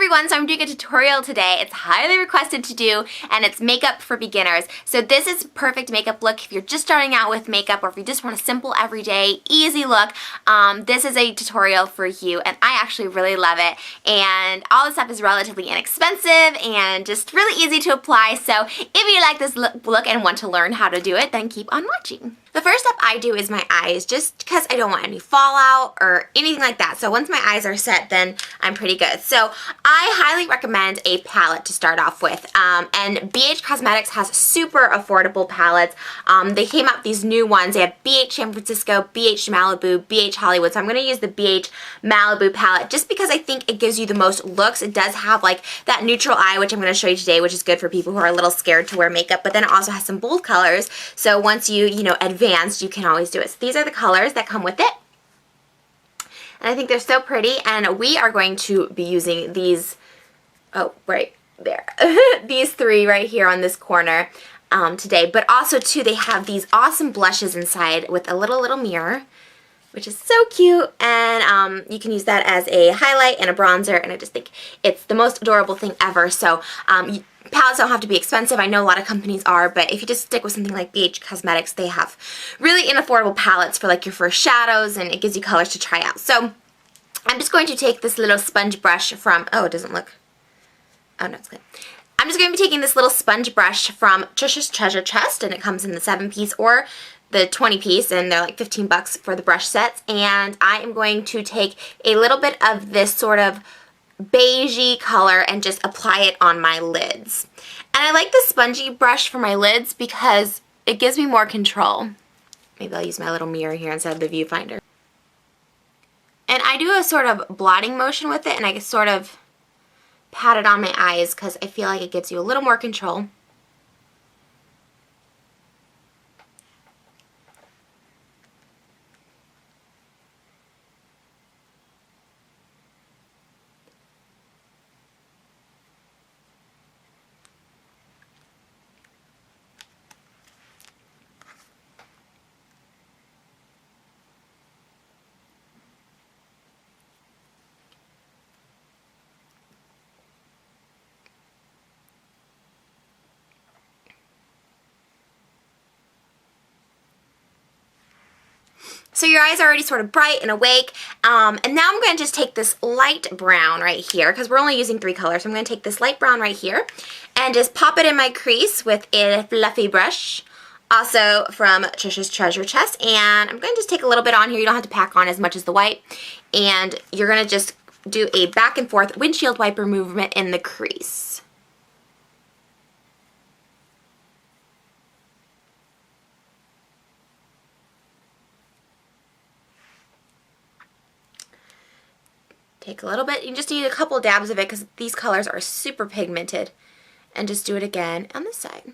everyone, so I'm doing a tutorial today. It's highly requested to do, and it's makeup for beginners. So this is perfect makeup look if you're just starting out with makeup, or if you just want a simple, everyday, easy look. This is a tutorial for you, and I actually really love it. And all this stuff is relatively inexpensive and just really easy to apply. So if you like this look and want to learn how to do it, then keep on watching. The first step I do is my eyes, just because I don't want any fallout or anything like that. So once my eyes are set, then I'm pretty good. So I highly recommend a palette to start off with. And BHCosmetics has super affordable palettes. They came out with these new ones. They have BH San Francisco, BH Malibu, BH Hollywood. So I'm going to use the BH Malibu palette just because I think it gives you the most looks. It does have like that neutral eye, which I'm going to show you today, which is good for people who are a little scared to wear makeup. But then it also has some bold colors. So once you advanced, you can always do it. So these are the colors that come with it. And I think they're so pretty, and we are going to be using these, oh, right there, these three right here on this corner today. But also, too, they have these awesome blushes inside with a little mirror, which is so cute, and you can use that as a highlight and a bronzer, and I just think it's the most adorable thing ever. So palettes don't have to be expensive. I know a lot of companies are, but if you just stick with something like BHCosmetics, they have really unaffordable palettes for like your first shadows, and it gives you colors to try out. So I'm just going to take this little sponge brush from, oh, it doesn't look, oh no, it's good. I'm just going to be taking this little sponge brush from Trisha's Treasure Chest, and it comes in the 7-piece or the 20-piece, and they're like 15 bucks for the brush sets. And I am going to take a little bit of this sort of beigey color and just apply it on my lids. And I like the spongy brush for my lids because it gives me more control. Maybe I'll use my little mirror here instead of the viewfinder. And I do a sort of blotting motion with it, and I sort of pat it on my eyes because I feel like it gives you a little more control. So your eyes are already sort of bright and awake, and now I'm going to just take this light brown right here, because we're only using 3 colors. So I'm going to take this light brown right here and just pop it in my crease with a fluffy brush, also from Trisha's Treasure Chest. And I'm going to just take a little bit on here. You don't have to pack on as much as the white. And you're going to just do a back and forth windshield wiper movement in the crease. Take a little bit, you just need a couple dabs of it because these colors are super pigmented. And just do it again on this side.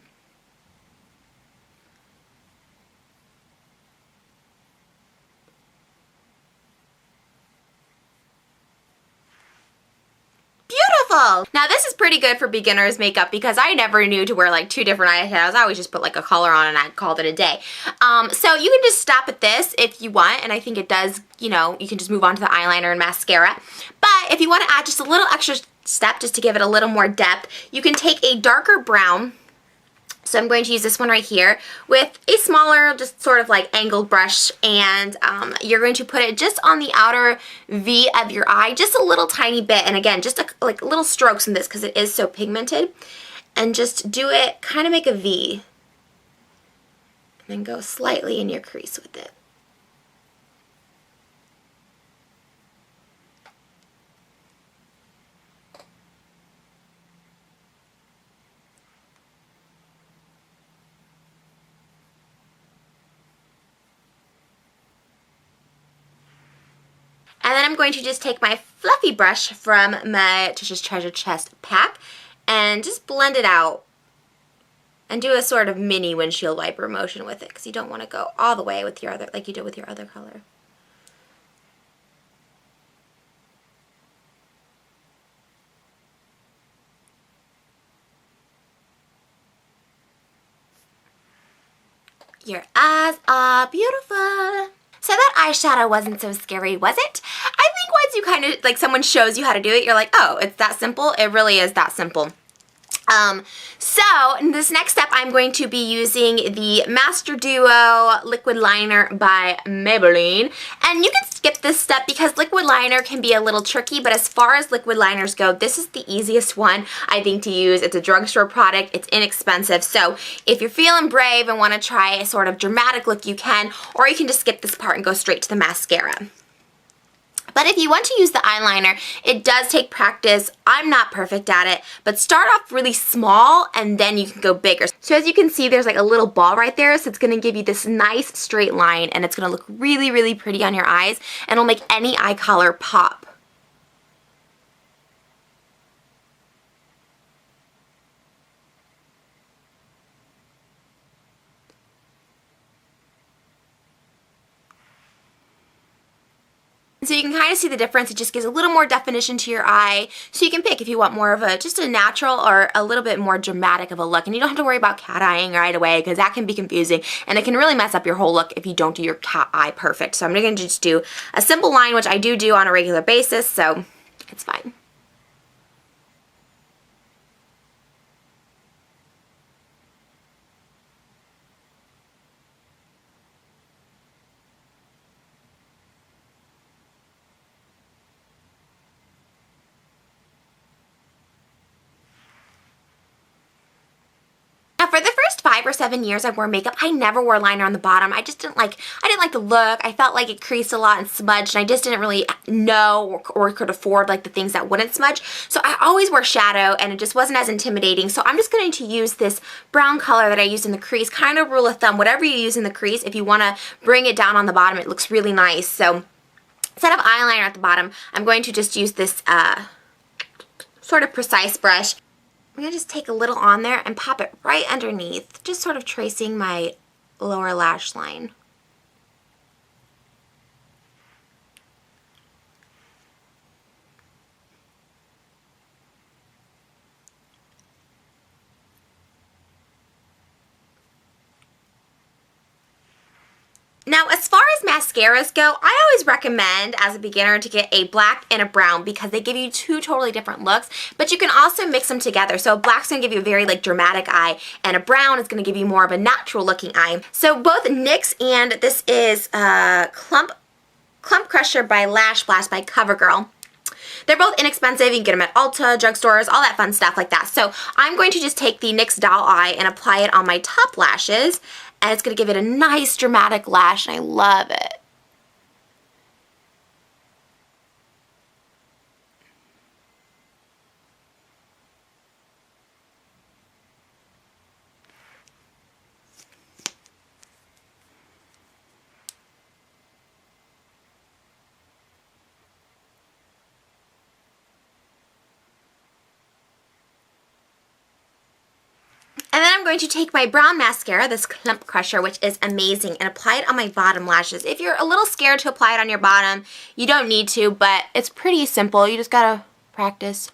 Beautiful! Now this is pretty good for beginners makeup because I never knew to wear like 2 different eyeshadows. I always just put like a color on and I called it a day. So you can just stop at this if you want, and I think it does, you can just move on to the eyeliner and mascara. But if you want to add just a little extra step just to give it a little more depth, you can take a darker brown. So I'm going to use this one right here with a smaller, just sort of like angled brush, and you're going to put it just on the outer V of your eye, just a little tiny bit, and again, just like little strokes in this because it is so pigmented, and just do it, kind of make a V, and then go slightly in your crease with it. And then I'm going to just take my fluffy brush from my Trisha's Treasure Chest pack and just blend it out and do a sort of mini windshield wiper motion with it because you don't want to go all the way with your other, like you did with your other color. Your eyes are beautiful. So that eyeshadow wasn't so scary, was it? I think once you kind of, like someone shows you how to do it, you're like, oh, it's that simple? It really is that simple. So in this next step, I'm going to be using the Master Duo Liquid Liner by Maybelline. And you can skip this step because liquid liner can be a little tricky, but as far as liquid liners go, this is the easiest one, I think, to use. It's a drugstore product. It's inexpensive. So if you're feeling brave and want to try a sort of dramatic look, you can, or you can just skip this part and go straight to the mascara. But if you want to use the eyeliner, it does take practice. I'm not perfect at it, but start off really small and then you can go bigger. So as you can see, there's like a little ball right there, so it's going to give you this nice straight line and it's going to look really, really pretty on your eyes and it'll make any eye color pop. So you can kind of see the difference. It just gives a little more definition to your eye. So you can pick if you want more of a just a natural or a little bit more dramatic of a look. And you don't have to worry about cat eyeing right away because that can be confusing and it can really mess up your whole look if you don't do your cat eye perfect. So I'm going to just do a simple line, which I do on a regular basis, so it's fine. Now for the first 5 or 7 years I wore makeup, I never wore liner on the bottom. I didn't like the look. I felt like it creased a lot and smudged, and I just didn't really know or could afford like the things that wouldn't smudge. So I always wore shadow and it just wasn't as intimidating. So I'm just going to use this brown color that I used in the crease, kind of rule of thumb, whatever you use in the crease, if you want to bring it down on the bottom, it looks really nice. So instead of eyeliner at the bottom, I'm going to just use this sort of precise brush. I'm going to just take a little on there and pop it right underneath, just sort of tracing my lower lash line. Now, as far as mascaras go, I always recommend as a beginner to get a black and a brown because they give you two totally different looks, but you can also mix them together. So a black's going to give you a very like dramatic eye and a brown is going to give you more of a natural looking eye. So both NYX and this is Clump Crusher by Lash Blast by Covergirl. They're both inexpensive. You can get them at Ulta, drugstores, all that fun stuff like that. So I'm going to just take the NYX Doll Eye and apply it on my top lashes. And it's going to give it a nice dramatic lash, and I love it. And then I'm going to take my brown mascara, this Clump Crusher, which is amazing, and apply it on my bottom lashes. If you're a little scared to apply it on your bottom, you don't need to, but it's pretty simple. You just gotta practice.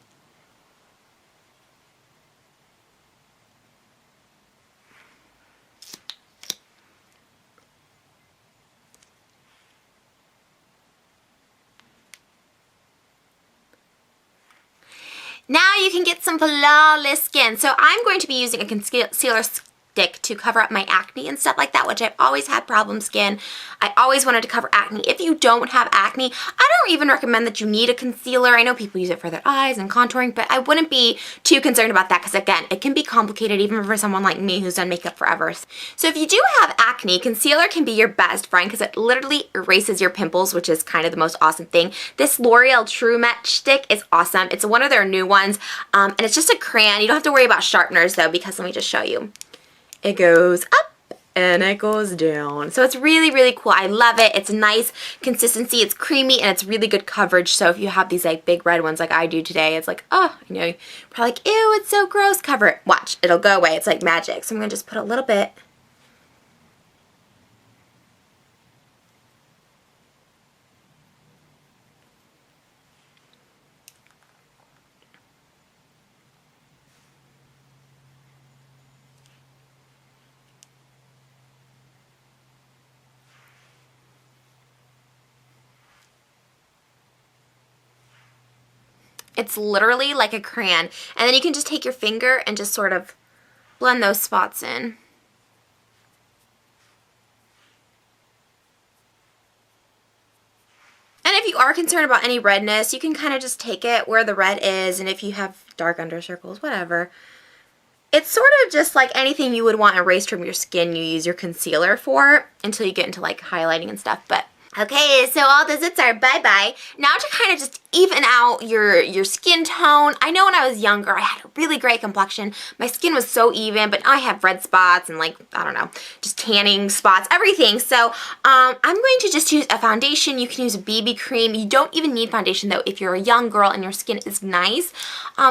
Now you can get some flawless skin. So I'm going to be using a concealer stick to cover up my acne and stuff like that, which I've always had problem skin. I always wanted to cover acne. If you don't have acne, I don't even recommend that you need a concealer. I know people use it for their eyes and contouring, but I wouldn't be too concerned about that because, again, it can be complicated even for someone like me who's done makeup forever. So if you do have acne, concealer can be your best friend because it literally erases your pimples, which is kind of the most awesome thing. This L'Oreal True Match stick is awesome. It's one of their new ones, and it's just a crayon. You don't have to worry about sharpeners, though, because let me just show you. It goes up and it goes down. So it's really, really cool. I love it. It's nice consistency. It's creamy and it's really good coverage. So if you have these like big red ones like I do today, it's like, oh, you know, you're probably like, ew, it's so gross. Cover it. Watch. It'll go away. It's like magic. So I'm going to just put a little bit. It's literally like a crayon. And then you can just take your finger and just sort of blend those spots in. And if you are concerned about any redness, you can kind of just take it where the red is, and if you have dark under circles, whatever. It's sort of just like anything you would want erased from your skin, you use your concealer for until you get into like highlighting and stuff. But okay, so all the zits are bye-bye. Now to kind of just even out your skin tone. I know when I was younger, I had a really great complexion. My skin was so even, but I have red spots and like, I don't know, just tanning spots, everything. So I'm going to just use a foundation. You can use a BB cream. You don't even need foundation though if you're a young girl and your skin is nice.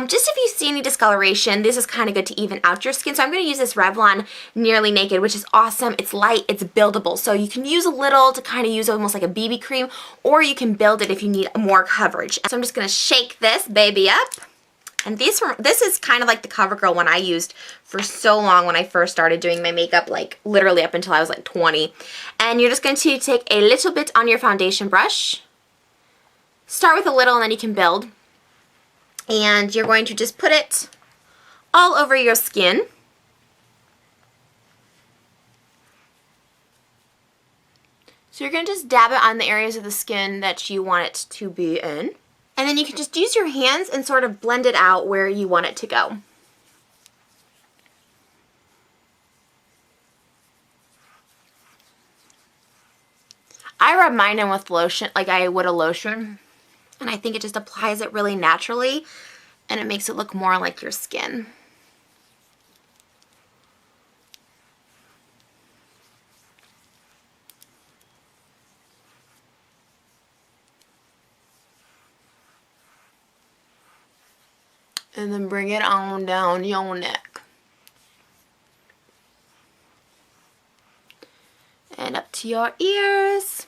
Just if you see any discoloration, this is kind of good to even out your skin. So I'm going to use this Revlon Nearly Naked, which is awesome. It's light, it's buildable. So you can use a little to kind of use almost like a BB cream, or you can build it if you need more coverage. So I'm just going to shake this baby up. And this is kind of like the Covergirl one I used for so long when I first started doing my makeup, like literally up until I was like 20. And you're just going to take a little bit on your foundation brush. Start with a little and then you can build. And you're going to just put it all over your skin. So you're going to just dab it on the areas of the skin that you want it to be in. And then you can just use your hands and sort of blend it out where you want it to go. I rub mine in with lotion, like I would a lotion. And I think it just applies it really naturally. And it makes it look more like your skin. And then bring it on down your neck. And up to your ears.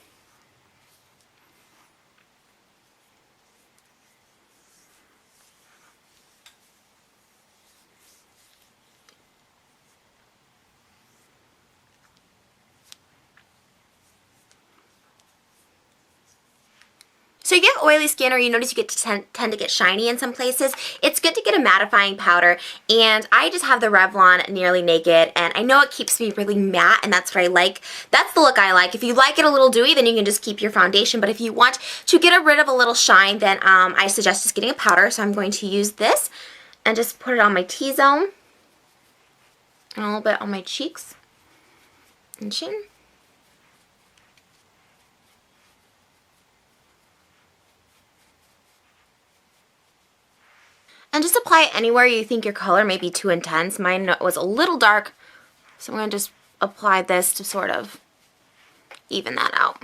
So if you have oily skin or you notice you get to tend to get shiny in some places, it's good to get a mattifying powder. And I just have the Revlon Nearly Naked, and I know it keeps me really matte, and that's what I like. That's the look I like. If you like it a little dewy, then you can just keep your foundation. But if you want to get rid of a little shine, then I suggest just getting a powder. So I'm going to use this and just put it on my T-zone and a little bit on my cheeks and chin. And just apply it anywhere you think your color may be too intense. Mine was a little dark, so I'm going to just apply this to sort of even that out.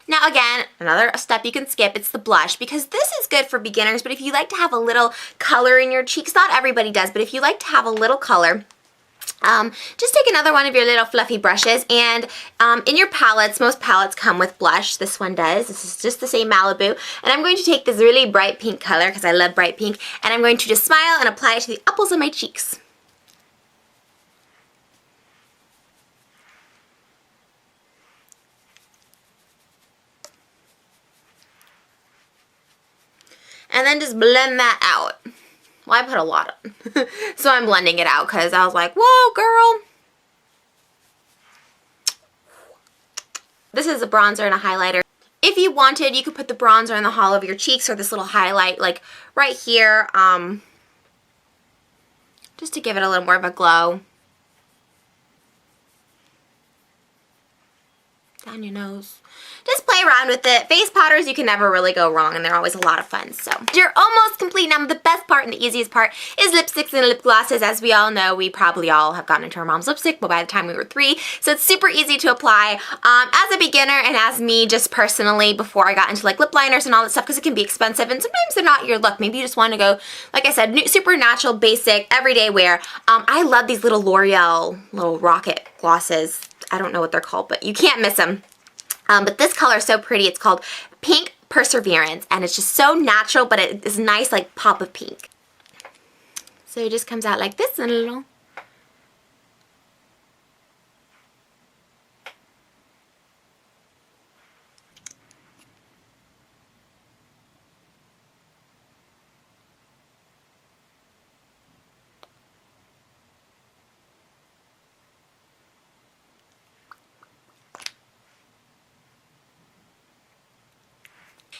Now again, another step you can skip, it's the blush, because this is good for beginners, but if you like to have a little color in your cheeks, not everybody does, but if you like to have a little color, just take another one of your little fluffy brushes, and in your palettes, most palettes come with blush. This one does. This is just the same Malibu, and I'm going to take this really bright pink color because I love bright pink, and I'm going to just smile and apply it to the apples of my cheeks. And then just blend that out. Well, I put a lot on, so I'm blending it out because I was like, whoa, girl. This is a bronzer and a highlighter. If you wanted, you could put the bronzer in the hollow of your cheeks or this little highlight, like right here, just to give it a little more of a glow. Down your nose. Just play around with it. Face powders, you can never really go wrong, and they're always a lot of fun. So you're almost complete. Now the best part and the easiest part is lipsticks and lip glosses. As we all know, we probably all have gotten into our mom's lipstick, but by the time we were 3, so it's super easy to apply. As a beginner and as me just personally, before I got into like lip liners and all that stuff, because it can be expensive and sometimes they're not your look. Maybe you just want to go, like I said, super natural, basic, everyday wear. I love these little L'Oreal little rocket glosses. I don't know what they're called, but you can't miss them. But this color is so pretty. It's called Pink Perseverance, and it's just so natural, but it is nice, like pop of pink. So it just comes out like this and a little.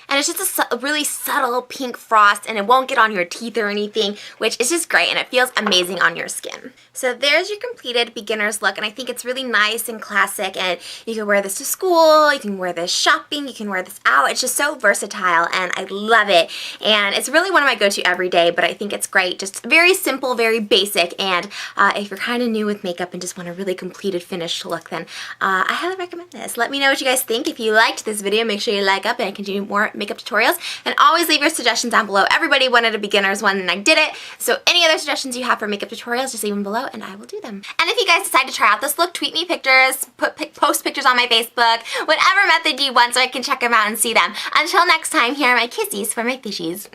And it's just a really subtle pink frost, and it won't get on your teeth or anything, which is just great, and it feels amazing on your skin. So there's your completed beginner's look, and I think it's really nice and classic, and you can wear this to school, you can wear this shopping, you can wear this out. It's just so versatile, and I love it. And it's really one of my go-to every day, but I think it's great. Just very simple, very basic, and if you're kind of new with makeup and just want a really completed, finished look, then I highly recommend this. Let me know what you guys think. If you liked this video, make sure you like up, and I can do more makeup tutorials. And always leave your suggestions down below. Everybody wanted a beginner's one, and I did it. So any other suggestions you have for makeup tutorials, just leave them below, and I will do them. And if you guys decide to try out this look, tweet me pictures, post pictures on my Facebook, whatever method you want so I can check them out and see them. Until next time, here are my kissies for my fishies.